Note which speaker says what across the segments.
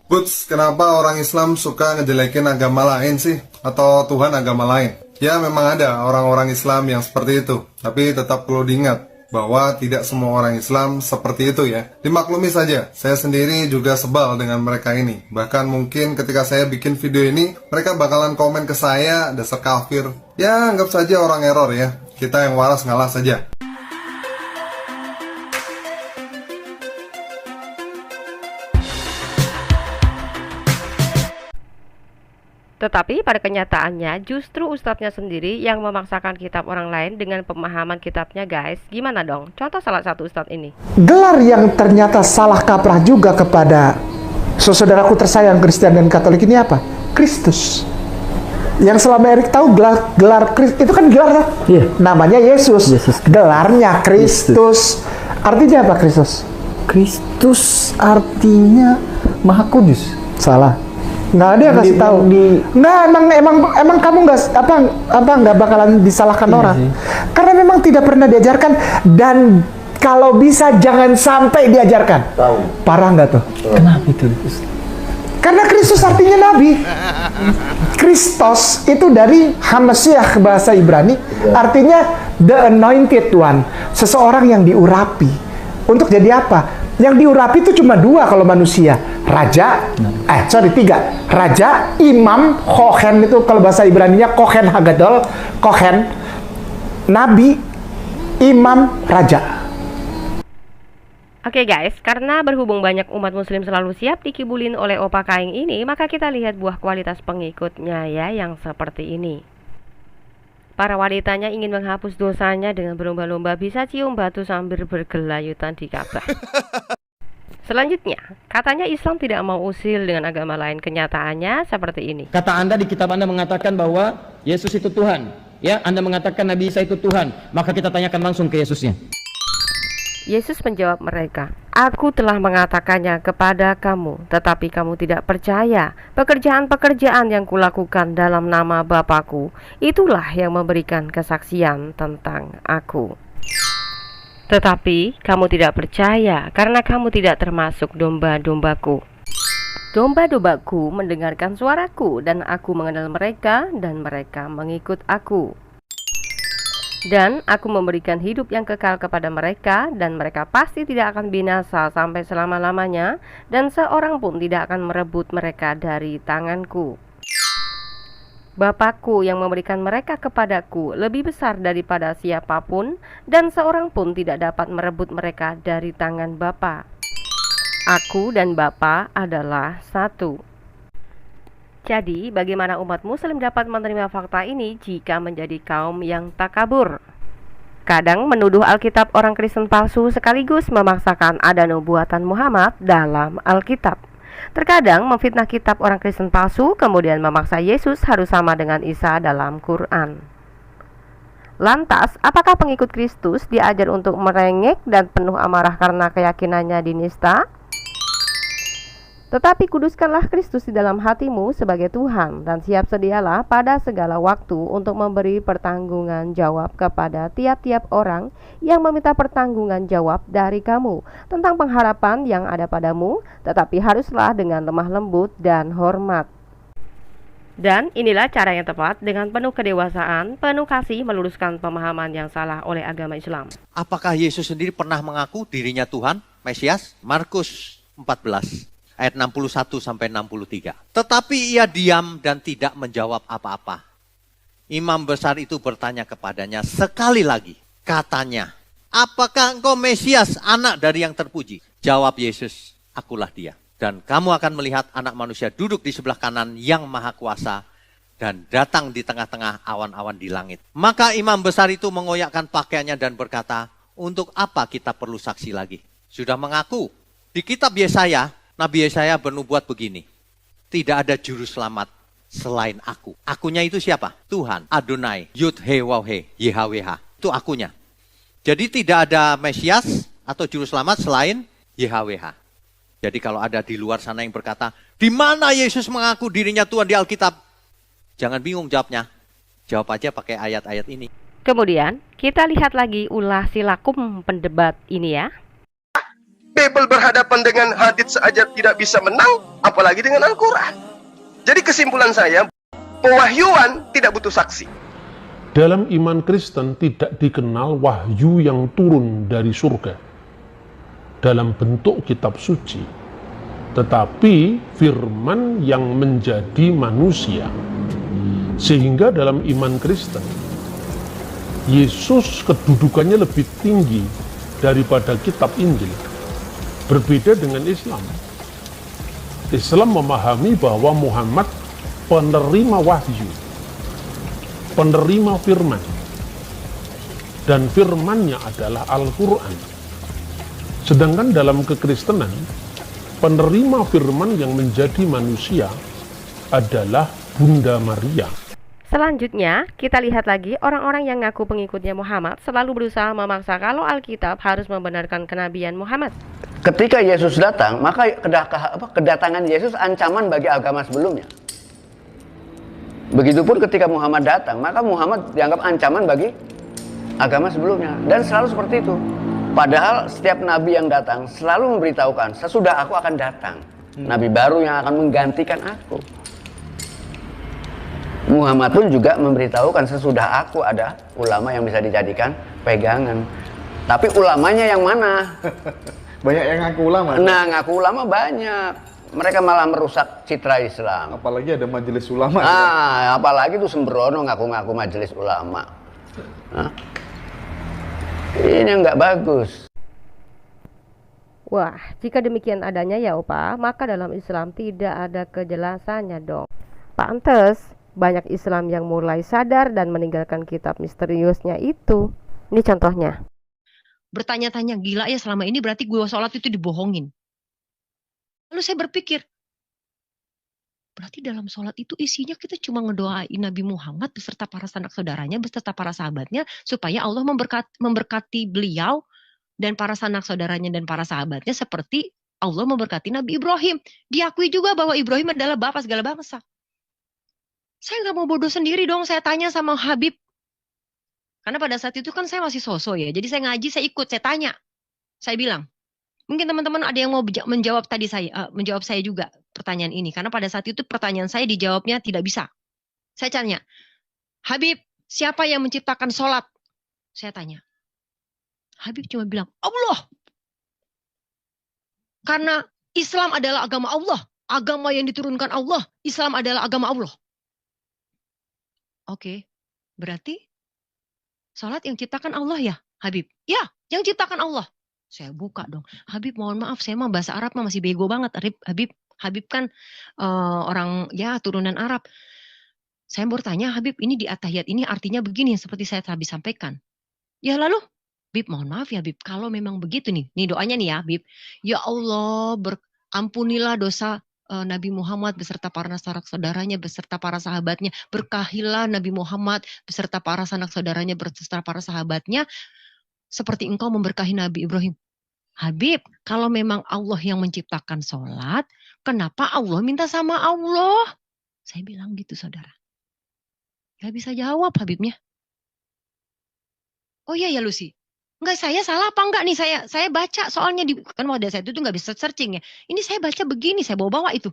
Speaker 1: Buts, kenapa orang Islam suka ngejelekin agama lain sih? Atau Tuhan agama lain? Ya memang ada orang-orang Islam yang seperti itu. Tapi tetap perlu diingat bahwa tidak semua orang Islam seperti itu ya. Dimaklumi saja, saya sendiri juga sebal dengan mereka ini. Bahkan mungkin ketika saya bikin video ini, mereka bakalan komen ke saya, dasar kafir. Ya anggap saja orang error ya. Kita yang waras ngalah saja.
Speaker 2: Tetapi pada kenyataannya justru ustadznya sendiri yang memaksakan kitab orang lain dengan pemahaman kitabnya, guys. Gimana dong? Contoh salah satu ustadz ini.
Speaker 3: Gelar yang ternyata salah kaprah juga kepada saudaraku tersayang Kristen dan Katolik ini apa? Kristus. Yang selama Erik tahu gelar Kristus itu kan gelar namanya Yesus. Gelarnya Kristus. Artinya apa Kristus?
Speaker 4: Kristus artinya Maha Kudus.
Speaker 3: Salah. Nggak ada yang kasih tahu. Nggak, emang kamu nggak bakalan disalahkan orang.
Speaker 4: Sih.
Speaker 3: Karena memang tidak pernah diajarkan, dan kalau bisa jangan sampai diajarkan.
Speaker 4: Tahu.
Speaker 3: Parah nggak tuh?
Speaker 4: Kenapa itu?
Speaker 3: Karena Kristus artinya nabi. Kristos itu dari Hamasiah bahasa Ibrani, artinya the anointed one, seseorang yang diurapi. Untuk jadi apa? Yang diurapi itu cuma dua kalau manusia, tiga. Raja, imam, kohen itu kalau bahasa Ibraninya kohen hagadol, kohen, nabi, imam, raja.
Speaker 2: Oke guys, karena berhubung banyak umat muslim selalu siap dikibulin oleh Opa Kaing ini, maka kita lihat buah kualitas pengikutnya ya yang seperti ini. Para wanitanya ingin menghapus dosanya dengan berlomba-lomba bisa cium batu sambil bergelayutan di Ka'bah. Selanjutnya, katanya Islam tidak mau usil dengan agama lain. Kenyataannya seperti ini.
Speaker 5: Kata Anda di kitab Anda mengatakan bahwa Yesus itu Tuhan. Ya, Anda mengatakan Nabi Isa itu Tuhan. Maka kita tanyakan langsung ke Yesusnya.
Speaker 2: Yesus menjawab mereka, "Aku telah mengatakannya kepada kamu, tetapi kamu tidak percaya. Pekerjaan-pekerjaan yang kulakukan dalam nama Bapakku, itulah yang memberikan kesaksian tentang aku. Tetapi kamu tidak percaya karena kamu tidak termasuk domba-dombaku. Domba-dombaku mendengarkan suaraku, dan aku mengenal mereka, dan mereka mengikut aku. Dan aku memberikan hidup yang kekal kepada mereka, dan mereka pasti tidak akan binasa sampai selama-lamanya, dan seorang pun tidak akan merebut mereka dari tanganku. Bapakku yang memberikan mereka kepadaku lebih besar daripada siapapun, dan seorang pun tidak dapat merebut mereka dari tangan Bapa. Aku dan Bapa adalah satu." Jadi, bagaimana umat muslim dapat menerima fakta ini jika menjadi kaum yang takabur? Kadang menuduh Alkitab orang Kristen palsu sekaligus memaksakan ada nubuatan Muhammad dalam Alkitab. Terkadang memfitnah kitab orang Kristen palsu, kemudian memaksa Yesus harus sama dengan Isa dalam Quran. Lantas, apakah pengikut Kristus diajar untuk merengek dan penuh amarah karena keyakinannya dinista? Tetapi kuduskanlah Kristus di dalam hatimu sebagai Tuhan, dan siap sedialah pada segala waktu untuk memberi pertanggungan jawab kepada tiap-tiap orang yang meminta pertanggungan jawab dari kamu tentang pengharapan yang ada padamu, tetapi haruslah dengan lemah lembut dan hormat. Dan inilah cara yang tepat dengan penuh kedewasaan, penuh kasih meluruskan pemahaman yang salah oleh agama Islam.
Speaker 6: Apakah Yesus sendiri pernah mengaku dirinya Tuhan, Mesias? Markus 14. Ayat 61 sampai 63. Tetapi ia diam dan tidak menjawab apa-apa. Imam besar itu bertanya kepadanya sekali lagi. Katanya, "Apakah engkau Mesias, anak dari yang terpuji?" Jawab Yesus, "Akulah dia. Dan kamu akan melihat anak manusia duduk di sebelah kanan yang maha kuasa dan datang di tengah-tengah awan-awan di langit." Maka imam besar itu mengoyakkan pakaiannya dan berkata, "Untuk apa kita perlu saksi lagi? Sudah mengaku di kitab Yesaya, Nabi Yesaya bernubuat begini, tidak ada juru selamat selain aku. Akunya itu siapa? Tuhan, Adonai, Yud He Waw He, YHWH. Itu akunya. Jadi tidak ada Mesias atau juru selamat selain YHWH. Jadi kalau ada di luar sana yang berkata, di mana Yesus mengaku dirinya Tuhan di Alkitab? Jangan bingung jawabnya. Jawab aja pakai ayat-ayat ini.
Speaker 2: Kemudian kita lihat lagi ulah silakum pendebat ini ya.
Speaker 7: Bible berhadapan dengan hadits saja tidak bisa menang, apalagi dengan Al-Quran. Jadi kesimpulan saya, pewahyuan tidak butuh saksi.
Speaker 8: Dalam iman Kristen tidak dikenal wahyu yang turun dari surga dalam bentuk kitab suci, tetapi firman yang menjadi manusia. Sehingga dalam iman Kristen, Yesus kedudukannya lebih tinggi daripada kitab Injil. Berbeda dengan Islam. Islam memahami bahwa Muhammad penerima wahyu, penerima firman, dan firmannya adalah Al-Quran. Sedangkan dalam kekristenan, penerima firman yang menjadi manusia adalah Bunda Maria.
Speaker 2: Selanjutnya, kita lihat lagi orang-orang yang ngaku pengikutnya Muhammad selalu berusaha memaksa kalau Alkitab harus membenarkan kenabian Muhammad.
Speaker 9: Ketika Yesus datang, maka kedatangan Yesus ancaman bagi agama sebelumnya. Begitupun ketika Muhammad datang, maka Muhammad dianggap ancaman bagi agama sebelumnya. Dan selalu seperti itu. Padahal setiap nabi yang datang selalu memberitahukan, sesudah aku akan datang. Nabi baru yang akan menggantikan aku. Muhammad pun juga memberitahukan, sesudah aku ada ulama yang bisa dijadikan pegangan. Tapi ulamanya yang mana?
Speaker 4: Banyak yang ngaku ulama.
Speaker 9: Nah, ngaku ulama banyak. Mereka malah merusak citra Islam.
Speaker 4: Apalagi ada majelis ulama.
Speaker 9: Apalagi tuh sembrono ngaku-ngaku majelis ulama. Nah, ini nggak bagus.
Speaker 2: Wah, jika demikian adanya ya Opa, maka dalam Islam tidak ada kejelasannya dong. Pantes, banyak Islam yang mulai sadar dan meninggalkan kitab misteriusnya itu. Ini contohnya.
Speaker 10: Bertanya-tanya, gila ya selama ini berarti gue sholat itu dibohongin. Lalu saya berpikir, berarti dalam sholat itu isinya kita cuma ngedoain Nabi Muhammad beserta para sanak saudaranya, beserta para sahabatnya, supaya Allah memberkati beliau dan para sanak saudaranya dan para sahabatnya seperti Allah memberkati Nabi Ibrahim. Diakui juga bahwa Ibrahim adalah bapak segala bangsa. Saya nggak mau bodoh sendiri dong, saya tanya sama Habib. Karena pada saat itu kan saya masih sosok ya, jadi saya ngaji, saya ikut, saya tanya. Saya bilang, mungkin teman-teman ada yang mau menjawab tadi menjawab saya juga pertanyaan ini. Karena pada saat itu pertanyaan saya dijawabnya tidak bisa. Saya tanya, Habib, siapa yang menciptakan sholat? Saya tanya. Habib cuma bilang, Allah. Karena Islam adalah agama Allah. Agama yang diturunkan Allah. Islam adalah agama Allah. Oke, berarti sholat yang ciptakan Allah ya, Habib? Ya, yang ciptakan Allah. Saya buka dong. Habib, mohon maaf, saya mah bahasa Arab mah masih bego banget. Habib kan orang ya turunan Arab. Saya bertanya, Habib, ini di at-tahiyat ini artinya begini seperti saya tadi sampaikan. Ya lalu, Habib, mohon maaf ya Habib, kalau memang begitu nih doanya nih ya Habib. Ya Allah, ampunilah dosa Nabi Muhammad beserta para sanak saudaranya, beserta para sahabatnya. Berkahilah Nabi Muhammad beserta para sanak saudaranya, beserta para sahabatnya. Seperti engkau memberkahi Nabi Ibrahim. Habib, kalau memang Allah yang menciptakan sholat, kenapa Allah minta sama Allah? Saya bilang gitu saudara. Gak bisa jawab Habibnya. Oh iya ya Lucy. Enggak, saya salah apa enggak nih, saya baca soalnya kan pada saat itu nggak bisa searching ya. Ini saya baca begini, saya bawa itu.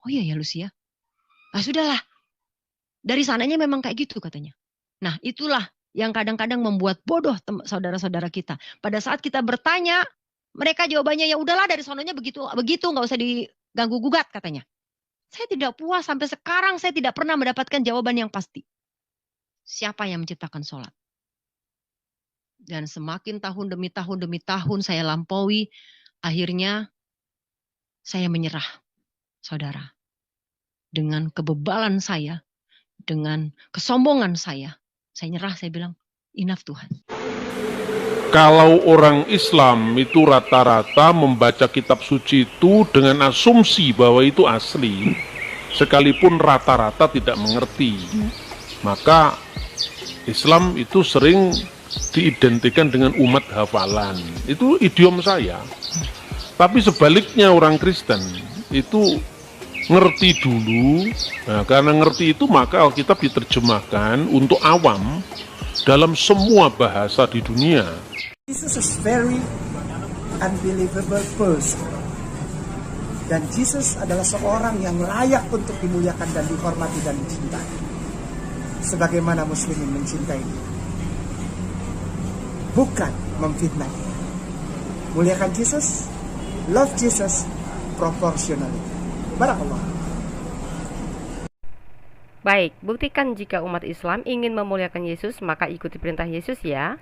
Speaker 10: Oh iya ya Lucia. Ah sudahlah. Dari sananya memang kayak gitu katanya. Nah itulah yang kadang-kadang membuat bodoh saudara-saudara kita. Pada saat kita bertanya, mereka jawabannya ya udahlah dari sananya begitu nggak usah diganggu gugat katanya. Saya tidak puas sampai sekarang, saya tidak pernah mendapatkan jawaban yang pasti. Siapa yang menciptakan sholat? Dan semakin tahun demi tahun saya lampaui, akhirnya saya menyerah, saudara. Dengan kebebalan saya, dengan kesombongan saya nyerah, saya bilang, enough Tuhan.
Speaker 8: Kalau orang Islam itu rata-rata membaca kitab suci itu dengan asumsi bahwa itu asli, sekalipun rata-rata tidak mengerti, maka Islam itu sering diidentikan dengan umat hafalan. Itu idiom saya. Tapi sebaliknya orang Kristen itu ngerti dulu. Nah, karena ngerti itu maka Alkitab diterjemahkan untuk awam dalam semua bahasa di dunia.
Speaker 3: Jesus is very unbelievable person. Dan Yesus adalah seorang yang layak untuk dimuliakan dan dihormati dan dicintai. Sebagaimana muslimin mencintai dia. Bukan memfitnah dia. Muliakan Yesus, love Jesus, proportionally. Barakallah.
Speaker 2: Baik, buktikan jika umat Islam ingin memuliakan Yesus, maka ikuti perintah Yesus ya.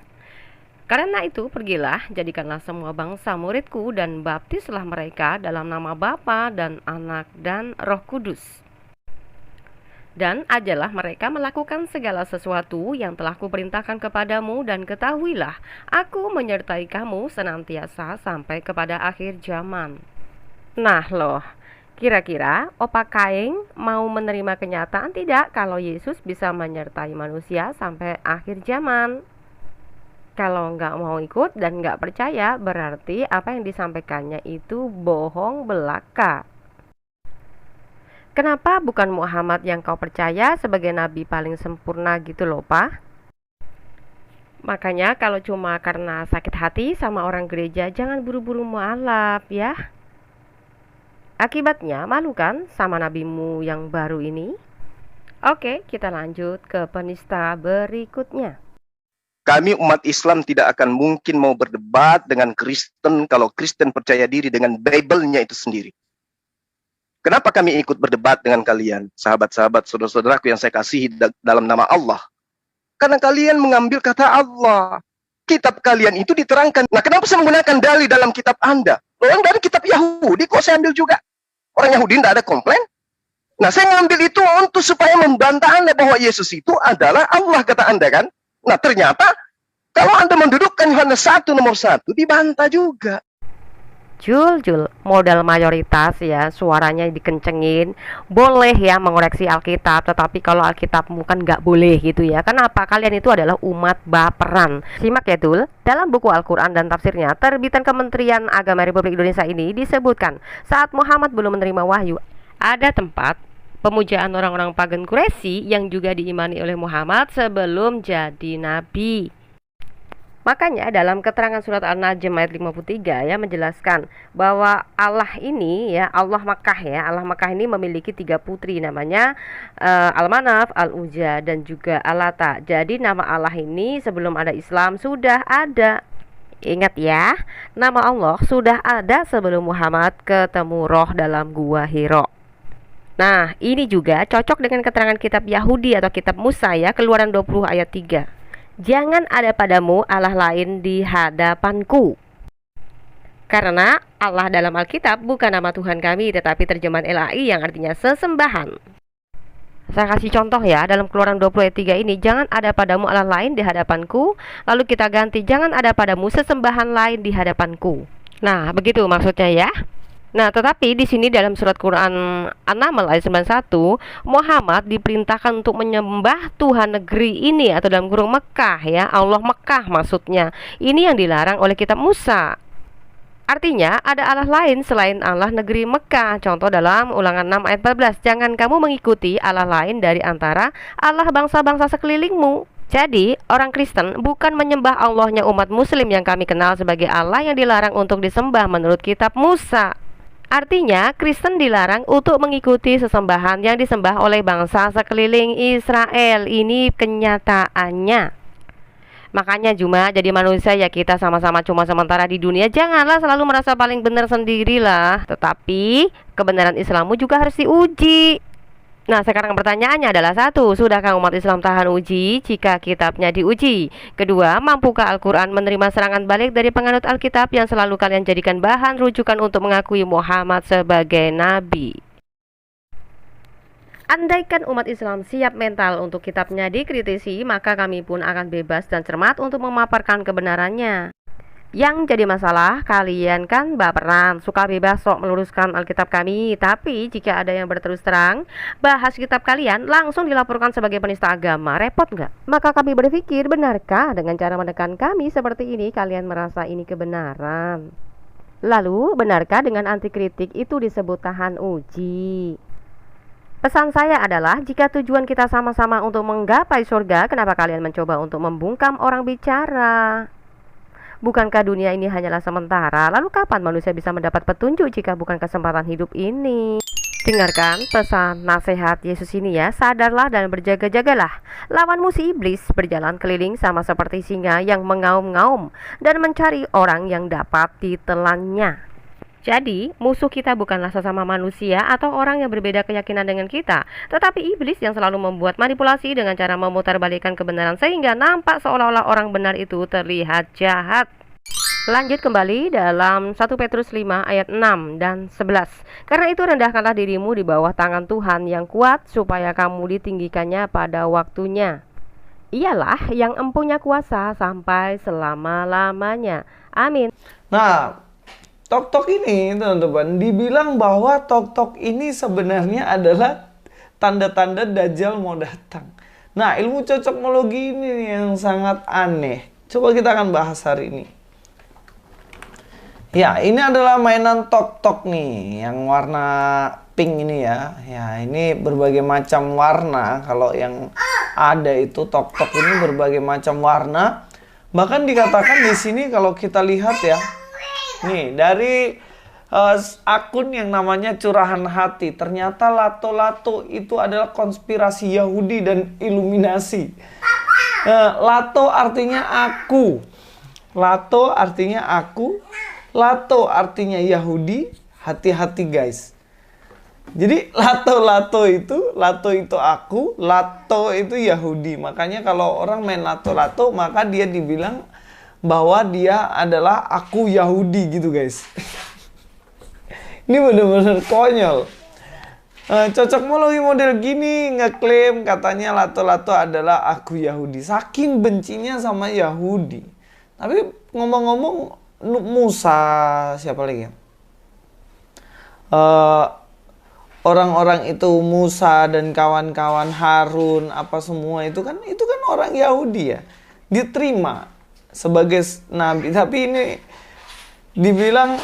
Speaker 2: Karena itu, pergilah, jadikanlah semua bangsa muridku dan baptislah mereka dalam nama Bapa dan Anak dan Roh Kudus. Dan ajalah mereka melakukan segala sesuatu yang telah kuperintahkan kepadamu, dan ketahuilah, aku menyertai kamu senantiasa sampai kepada akhir zaman. Nah loh, kira-kira Opa Kaeng mau menerima kenyataan tidak kalau Yesus bisa menyertai manusia sampai akhir zaman? Kalau nggak mau ikut dan nggak percaya, berarti apa yang disampaikannya itu bohong belaka. Kenapa bukan Muhammad yang kau percaya sebagai nabi paling sempurna gitu loh, Pak? Makanya kalau cuma karena sakit hati sama orang gereja, jangan buru-buru mualaf ya. Akibatnya malu kan sama nabimu yang baru ini? Oke, kita lanjut ke penista berikutnya.
Speaker 7: Kami umat Islam tidak akan mungkin mau berdebat dengan Kristen kalau Kristen percaya diri dengan Bible-nya itu sendiri. Kenapa kami ikut berdebat dengan kalian, sahabat-sahabat, saudara-saudaraku yang saya kasihi dalam nama Allah? Karena kalian mengambil kata Allah. Kitab kalian itu diterangkan. Nah, kenapa saya menggunakan dalil dalam kitab Anda? Orang dari kitab Yahudi kok saya ambil juga? Orang Yahudi tidak ada komplain. Nah, saya ngambil itu untuk supaya membantah Anda bahwa Yesus itu adalah Allah, kata Anda kan? Nah, ternyata kalau Anda mendudukkan Yohanes 1 nomor 1, dibantah juga.
Speaker 2: Jul, modal mayoritas ya, suaranya dikencengin. Boleh ya mengoreksi Alkitab, tetapi kalau Alkitabmu kan nggak boleh gitu ya. Kenapa? Kalian itu adalah umat baperan. Simak ya Dul, dalam buku Al-Quran dan tafsirnya, terbitan Kementerian Agama Republik Indonesia ini disebutkan, saat Muhammad belum menerima wahyu, ada tempat pemujaan orang-orang pagan Quraisy yang juga diimani oleh Muhammad sebelum jadi nabi. Makanya dalam keterangan surat An-Najm ayat 53 ya menjelaskan bahwa Allah ini ya, Allah Makkah ini memiliki 3 putri, namanya Al-Manaf, Al-Uzza dan juga Al-Lata. Jadi nama Allah ini sebelum ada Islam sudah ada. Ingat ya, nama Allah sudah ada sebelum Muhammad ketemu roh dalam gua Hira. Nah, ini juga cocok dengan keterangan kitab Yahudi atau kitab Musa ya, Keluaran 20 ayat 3. Jangan ada padamu Allah lain di hadapanku. Karena Allah dalam Alkitab bukan nama Tuhan kami, tetapi terjemahan LAI yang artinya sesembahan. Saya kasih contoh ya, dalam Keluaran 20 ayat 3 ini, jangan ada padamu Allah lain di hadapanku. Lalu kita ganti, jangan ada padamu sesembahan lain di hadapanku. Nah, begitu maksudnya ya. Nah, tetapi di sini dalam surat Quran An-Naml ayat 91, Muhammad diperintahkan untuk menyembah Tuhan negeri ini atau dalam kurung Mekah ya, Allah Mekah maksudnya. Ini yang dilarang oleh kitab Musa. Artinya ada Allah lain selain Allah negeri Mekah. Contoh dalam Ulangan 6 ayat 14, jangan kamu mengikuti Allah lain dari antara Allah bangsa-bangsa sekelilingmu. Jadi orang Kristen bukan menyembah Allahnya umat muslim yang kami kenal sebagai Allah yang dilarang untuk disembah menurut kitab Musa. Artinya Kristen dilarang untuk mengikuti sesembahan yang disembah oleh bangsa sekeliling Israel. Ini kenyataannya. Makanya cuma jadi manusia ya kita sama-sama cuma sementara di dunia. Janganlah selalu merasa paling benar sendirilah. Tetapi kebenaran Islammu juga harus diuji. Nah, sekarang pertanyaannya adalah 1, sudahkah umat Islam tahan uji jika kitabnya diuji? Kedua, mampukah Al-Quran menerima serangan balik dari penganut Alkitab yang selalu kalian jadikan bahan rujukan untuk mengakui Muhammad sebagai nabi? Andaikan umat Islam siap mental untuk kitabnya dikritisi, maka kami pun akan bebas dan cermat untuk memaparkan kebenarannya. Yang jadi masalah, kalian kan baperan, suka bebas sok meluruskan Alkitab kami. Tapi jika ada yang berterus terang bahas kitab kalian, langsung dilaporkan sebagai penista agama. Repot nggak? Maka kami berpikir, benarkah dengan cara menekan kami seperti ini kalian merasa ini kebenaran? Lalu, benarkah dengan anti kritik itu disebut tahan uji? Pesan saya adalah, jika tujuan kita sama-sama untuk menggapai surga, kenapa kalian mencoba untuk membungkam orang bicara? Bukankah dunia ini hanyalah sementara? Lalu kapan manusia bisa mendapat petunjuk jika bukan kesempatan hidup ini? Dengarkan pesan nasihat Yesus ini ya, sadarlah dan berjaga-jagalah. Lawanmu si iblis berjalan keliling sama seperti singa yang mengaum-ngaum dan mencari orang yang dapat ditelannya. Jadi, musuh kita bukanlah sesama manusia atau orang yang berbeda keyakinan dengan kita, tetapi iblis yang selalu membuat manipulasi dengan cara memutarbalikkan kebenaran sehingga nampak seolah-olah orang benar itu terlihat jahat. Lanjut kembali dalam 1 Petrus 5 ayat 6 dan 11. Karena itu rendahkanlah dirimu di bawah tangan Tuhan yang kuat supaya kamu ditinggikannya pada waktunya. Ialah yang empunya kuasa sampai selama-lamanya. Amin.
Speaker 3: Nah, tok-tok ini teman-teman dibilang bahwa tok-tok ini sebenarnya adalah tanda-tanda Dajjal mau datang. Nah, ilmu cocokmologi ini yang sangat aneh. Coba kita akan bahas hari ini. Ya, ini adalah mainan tok-tok nih yang warna pink ini ya. Ya, ini berbagai macam warna. Kalau yang ada itu tok-tok ini berbagai macam warna. Bahkan dikatakan di sini kalau kita lihat ya. Nih, dari akun yang namanya Curahan Hati, ternyata lato-lato itu adalah konspirasi Yahudi dan Iluminasi. Lato artinya aku. Lato artinya aku. Lato artinya Yahudi. Hati-hati guys. Jadi lato itu aku, lato itu Yahudi. Makanya kalau orang main lato-lato, maka dia dibilang bahwa dia adalah aku Yahudi gitu guys. Ini bener-bener konyol. Cocokmologi model gini ngeklaim katanya lato-lato adalah aku Yahudi. Saking bencinya sama Yahudi. Tapi ngomong-ngomong Musa, siapa lagi ya? Orang-orang itu Musa dan kawan-kawan Harun apa semua itu kan orang Yahudi ya. Diterima sebagai nabi, tapi ini dibilang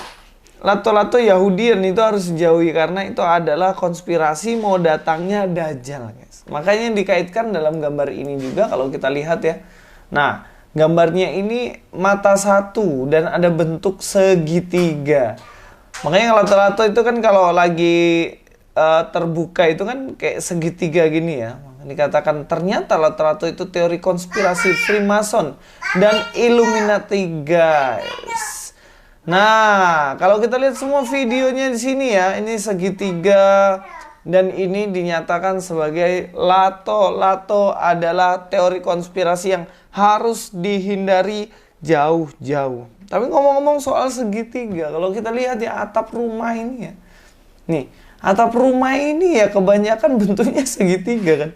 Speaker 3: lato-lato Yahudi dan itu harus dijauhi karena itu adalah konspirasi mau datangnya Dajjal guys. Makanya dikaitkan dalam gambar ini juga kalau kita lihat ya. Nah, gambarnya ini mata satu dan ada bentuk segitiga. Makanya lato-lato itu kan kalau lagi terbuka itu kan kayak segitiga gini ya. Dikatakan ternyata lato-lato itu teori konspirasi Freemason dan Illuminati guys. Nah, kalau kita lihat semua videonya di sini ya, ini segitiga dan ini dinyatakan sebagai lato. Lato adalah teori konspirasi yang harus dihindari jauh-jauh. Tapi ngomong-ngomong soal segitiga, kalau kita lihat ya atap rumah ini ya. Nih, atap rumah ini ya kebanyakan bentuknya segitiga kan.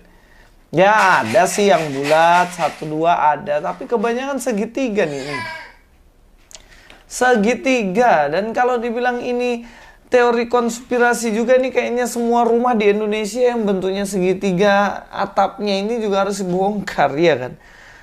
Speaker 3: Ya ada sih yang bulat, 1, 2 ada. Tapi kebanyakan segitiga nih. Segitiga. Dan kalau dibilang ini teori konspirasi juga nih kayaknya semua rumah di Indonesia yang bentuknya segitiga atapnya ini juga harus dibongkar ya kan.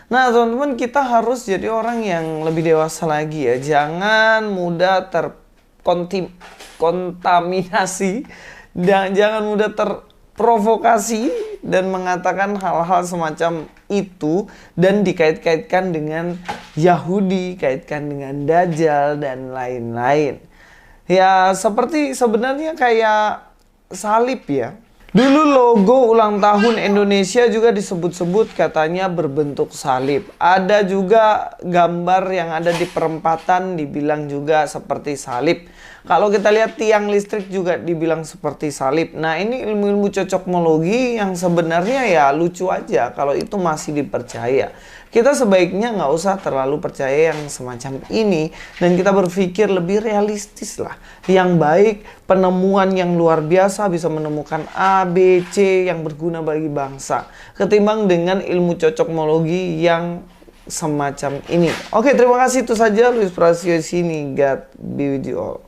Speaker 3: Nah teman-teman kita harus jadi orang yang lebih dewasa lagi ya. Jangan mudah terkontaminasi. Dan jangan mudah terprovokasi dan mengatakan hal-hal semacam itu dan dikait-kaitkan dengan Yahudi, kaitkan dengan Dajjal dan lain-lain. Ya seperti sebenarnya kayak salib ya. Dulu logo ulang tahun Indonesia juga disebut-sebut katanya berbentuk salib. Ada juga gambar yang ada di perempatan dibilang juga seperti salib. Kalau kita lihat tiang listrik juga dibilang seperti salib. Nah ini ilmu-ilmu cocokmologi yang sebenarnya ya lucu aja kalau itu masih dipercaya. Kita sebaiknya nggak usah terlalu percaya yang semacam ini. Dan kita berpikir lebih realistis lah. Yang baik penemuan yang luar biasa bisa menemukan A, B, C yang berguna bagi bangsa. Ketimbang dengan ilmu cocokmologi yang semacam ini. Oke terima kasih itu saja Luis Prasio di sini. God be with you all.